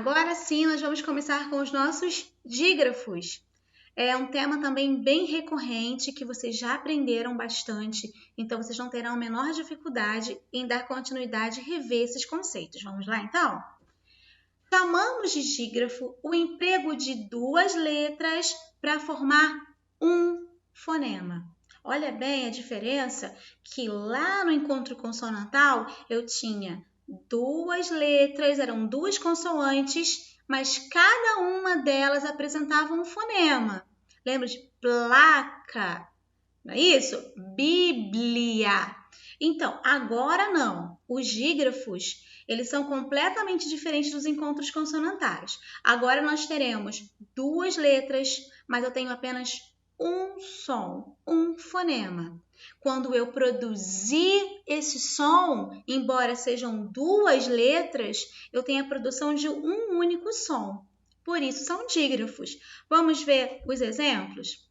Agora sim, nós vamos começar com os nossos dígrafos. É um tema também bem recorrente que vocês já aprenderam bastante, então vocês não terão a menor dificuldade em dar continuidade e rever esses conceitos. Vamos lá, então? Chamamos de dígrafo o emprego de duas letras para formar um fonema. Olha bem a diferença que lá no encontro consonantal eu tinha duas letras, eram duas consoantes, mas cada uma delas apresentava um fonema. Lembra de placa? Não é isso? Bíblia. Então, agora não. Os dígrafos, eles são completamente diferentes dos encontros consonantais. Agora nós teremos duas letras, mas eu tenho apenas um som, um fonema. Quando eu produzir esse som, embora sejam duas letras, eu tenho a produção de um único som. Por isso são dígrafos. Vamos ver os exemplos?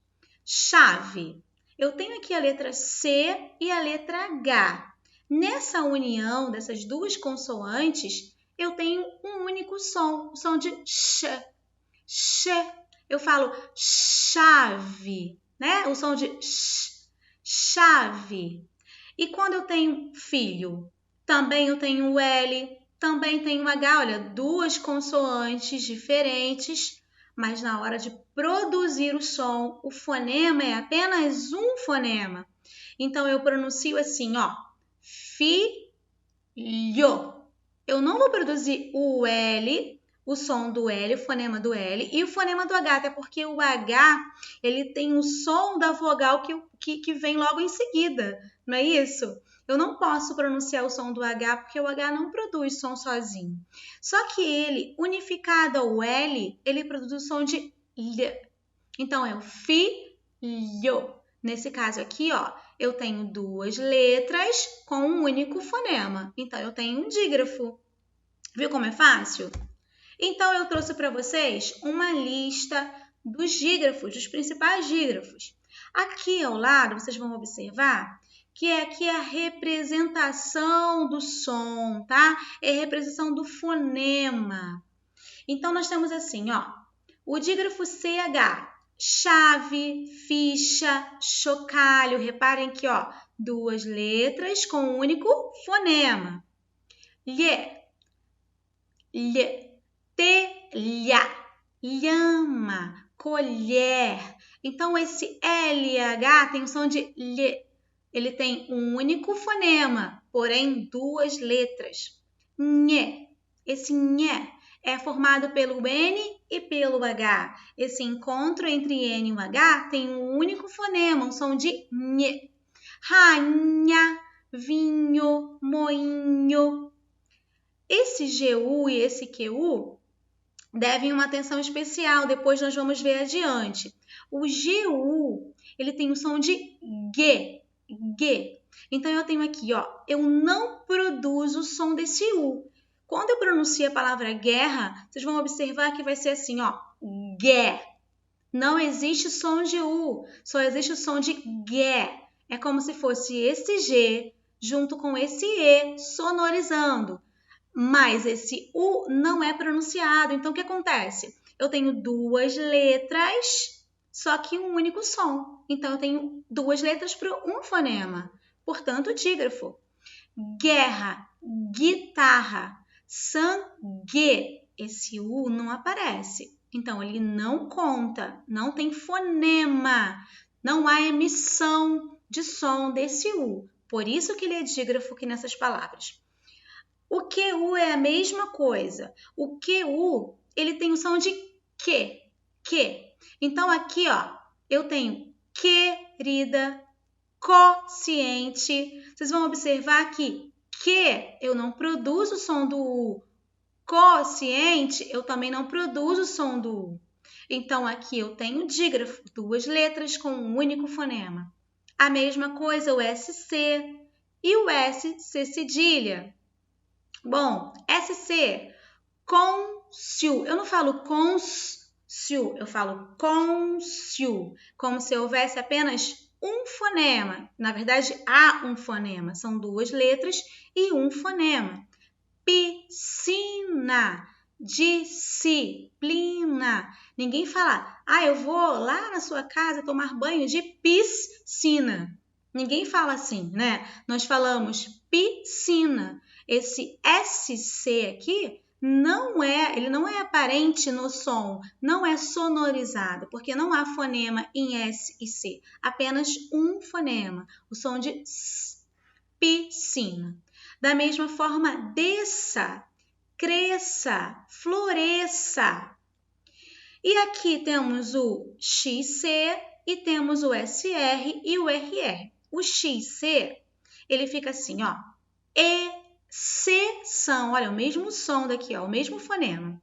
Chave. Eu tenho aqui a letra C e a letra H. Nessa união dessas duas consoantes, eu tenho um único som, o som de ch. Ch. Eu falo chave, né? O som de ch. Chave. E quando eu tenho filho, também eu tenho o L, também tenho o H. Olha, duas consoantes diferentes, mas na hora de produzir o som, o fonema é apenas um fonema. Então, eu pronuncio assim, ó, filho. Eu não vou produzir o L, o som do L, o fonema do L e o fonema do H, até porque o H, ele tem o som da vogal que vem logo em seguida, não é isso? Eu não posso pronunciar o som do H, porque o H não produz som sozinho. Só que ele, unificado ao L, ele produz o som de L. Então, é o filho. Nesse caso aqui, ó, eu tenho duas letras com um único fonema. Então, eu tenho um dígrafo. Viu como é fácil? Então, eu trouxe para vocês uma lista dos dígrafos, dos principais dígrafos. Aqui ao lado, vocês vão observar que é aqui a representação do som, tá? É a representação do fonema. Então, nós temos assim, ó, o dígrafo CH, chave, ficha, chocalho. Reparem que, ó, duas letras com um único fonema. Lhe, telha, lhama, colher. Então, esse LH tem o som de lhe. Ele tem um único fonema, porém duas letras. Nhê. Esse nhê é formado pelo N e pelo H. Esse encontro entre N e o H tem um único fonema, um som de nhê. Rainha, vinho, moinho. Esse GU e esse QU devem uma atenção especial, depois nós vamos ver adiante. O GU, ele tem o som de G. G. Então, eu tenho aqui, ó, eu não produzo o som desse U. Quando eu pronuncio a palavra guerra, vocês vão observar que vai ser assim, ó, gué. Não existe som de U, só existe o som de gué. É como se fosse esse G junto com esse E sonorizando. Mas esse U não é pronunciado. Então, o que acontece? Eu tenho duas letras, só que um único som. Então, eu tenho duas letras para um fonema. Portanto, dígrafo. Guerra, guitarra, sangue. Esse U não aparece. Então, ele não conta, não tem fonema. Não há emissão de som desse U. Por isso que ele é dígrafo aqui nessas palavras. O QU é a mesma coisa. O QU, ele tem o som de que. Então, aqui, ó, eu tenho querida, consciente. Vocês vão observar que eu não produzo o som do U. Consciente, eu também não produzo o som do U. Então, aqui eu tenho dígrafo, duas letras com um único fonema. A mesma coisa o SC e o SC cedilha. Bom, SC, cônscio. Eu não falo cônscio, eu falo cônscio, como se houvesse apenas um fonema. Na verdade, há um fonema. São duas letras e um fonema. Piscina, Disciplina. Ninguém fala, eu vou lá na sua casa tomar banho de piscina. Ninguém fala assim, né? Nós falamos piscina. Esse SC aqui ele não é aparente no som, não é sonorizado, porque não há fonema em S e C, apenas um fonema, o som de S, piscina. Da mesma forma, desça, cresça, floresça. E aqui temos o XC e temos o SR e o RR. O XC, ele fica assim, ó, exceção, olha, o mesmo som daqui, ó, o mesmo fonema.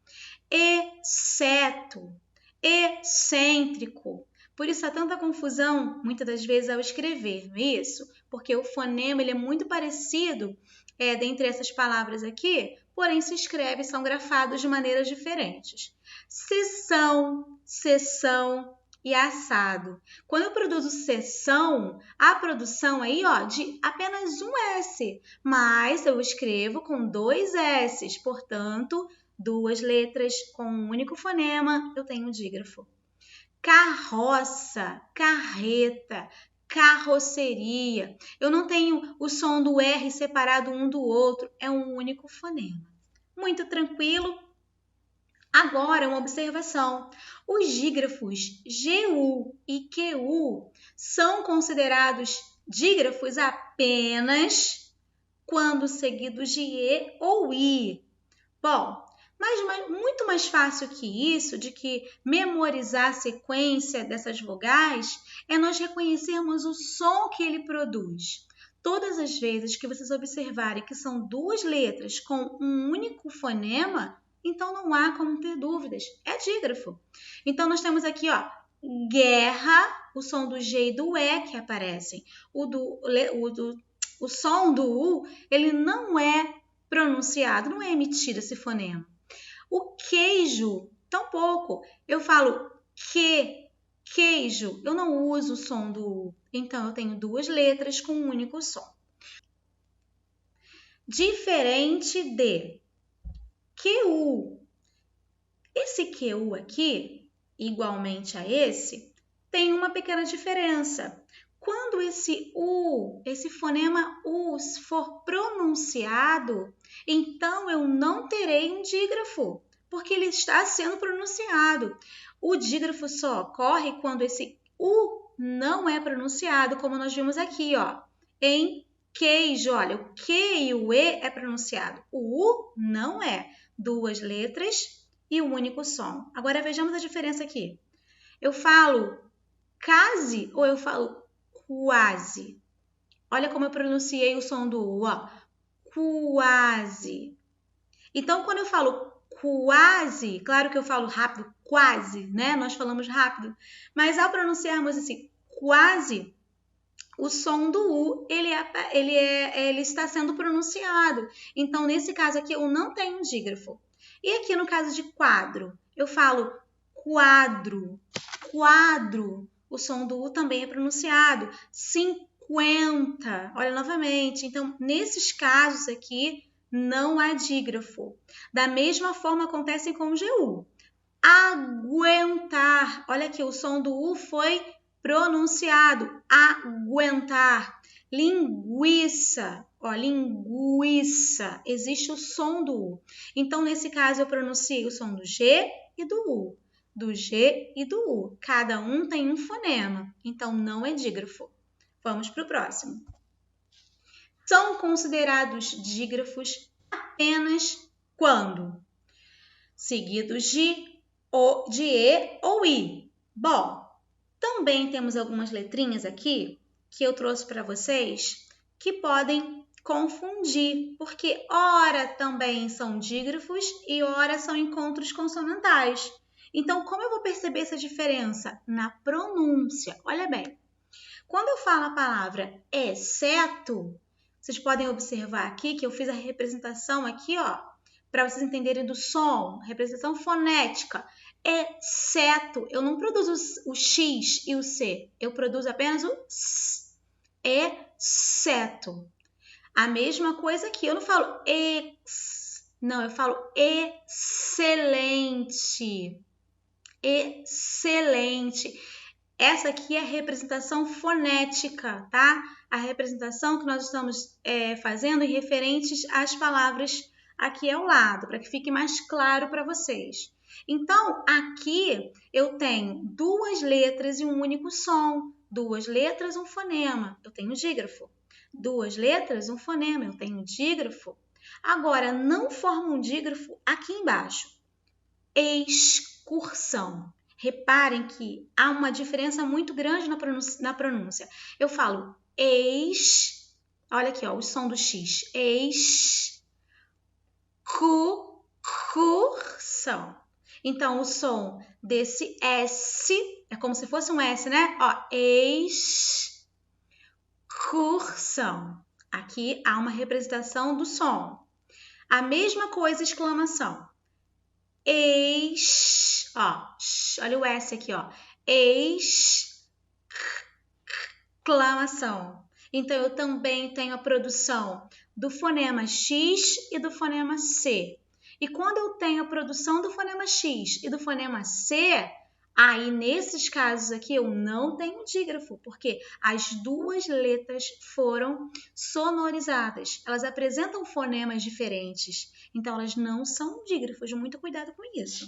Exceto, excêntrico. Por isso há tanta confusão, muitas das vezes, ao escrever, não é isso? Porque o fonema ele é muito parecido dentre essas palavras aqui, porém se escreve, são grafados de maneiras diferentes. Sessão, sessão e assado. Quando eu produzo sessão, a produção aí, ó, de apenas um S, mas eu escrevo com 2 S's, portanto, 2 letras com um único fonema, eu tenho dígrafo. Carroça, carreta, carroceria. Eu não tenho o som do R separado um do outro, é um único fonema. Muito tranquilo? Agora, uma observação. Os dígrafos GU e QU são considerados dígrafos apenas quando seguidos de E ou I. Bom, mas muito mais fácil que isso, de que memorizar a sequência dessas vogais, é nós reconhecermos o som que ele produz. Todas as vezes que vocês observarem que são 2 letras com um único fonema, então não há como ter dúvidas, é dígrafo. Então nós temos aqui, ó, guerra, o som do G e do E que aparecem. O som do U, ele não é pronunciado, não é emitido esse fonema. O queijo, tampouco. Eu falo queijo, eu não uso o som do U. Então, eu tenho 2 letras com um único som. Diferente de QU. Esse QU aqui, igualmente a esse, tem uma pequena diferença. Quando esse U, esse fonema U for pronunciado, então eu não terei um dígrafo, porque ele está sendo pronunciado. O dígrafo só ocorre quando esse U não é pronunciado, como nós vimos aqui, ó, em queijo. Olha, o Q e o E é pronunciado, o U não é. 2 letras e um único som. Agora vejamos a diferença aqui. Eu falo case ou eu falo quase? Olha como eu pronunciei o som do U, ó. Quase. Então, quando eu falo quase, claro que eu falo rápido, quase, né? Nós falamos rápido. Mas ao pronunciarmos esse quase, o som do U, ele está sendo pronunciado. Então, nesse caso aqui, eu não tenho dígrafo. E aqui no caso de quadro, eu falo quadro, quadro. O som do U também é pronunciado. 50. Olha novamente. Então, nesses casos aqui, não há dígrafo. Da mesma forma acontece com o GU. Aguentar. Olha aqui, o som do U foi pronunciado. Aguentar. Linguiça. Ó, linguiça. Existe o som do U. Então, nesse caso, eu pronuncio o som do G e do U. Do G e do U. Cada um tem um fonema. Então, não é dígrafo. Vamos para o próximo. São considerados dígrafos apenas quando seguidos de E ou I. Bom, também temos algumas letrinhas aqui que eu trouxe para vocês que podem confundir, porque ora também são dígrafos e ora são encontros consonantais. Então, como eu vou perceber essa diferença? Na pronúncia. Olha bem, quando eu falo a palavra exceto, vocês podem observar aqui que eu fiz a representação aqui, ó, para vocês entenderem do som, representação fonética. Exceto, eu não produzo o X e o C, eu produzo apenas o S. Exceto. A mesma coisa aqui, eu não falo Não, eu falo excelente. Excelente. Essa aqui é a representação fonética, tá? A representação que nós estamos fazendo em referentes às palavras aqui ao lado, para que fique mais claro para vocês. Então, aqui eu tenho duas letras e um único som. Duas letras, um fonema. Eu tenho dígrafo. Duas letras, um fonema. Eu tenho dígrafo. Agora, não forma um dígrafo aqui embaixo. Excursão. Reparem que há uma diferença muito grande na pronúncia. Eu falo olha aqui, ó, o som do X. Excursão. Então, o som desse S é como se fosse um S, né? Ó, excursão. Aqui há uma representação do som. A mesma coisa, exclamação. Olha o S aqui, ó. Exclamação. Então, eu também tenho a produção do fonema X e do fonema C. E quando eu tenho a produção do fonema X e do fonema C, aí nesses casos aqui eu não tenho dígrafo, porque as duas letras foram sonorizadas. Elas apresentam fonemas diferentes, então elas não são dígrafos. Muito cuidado com isso.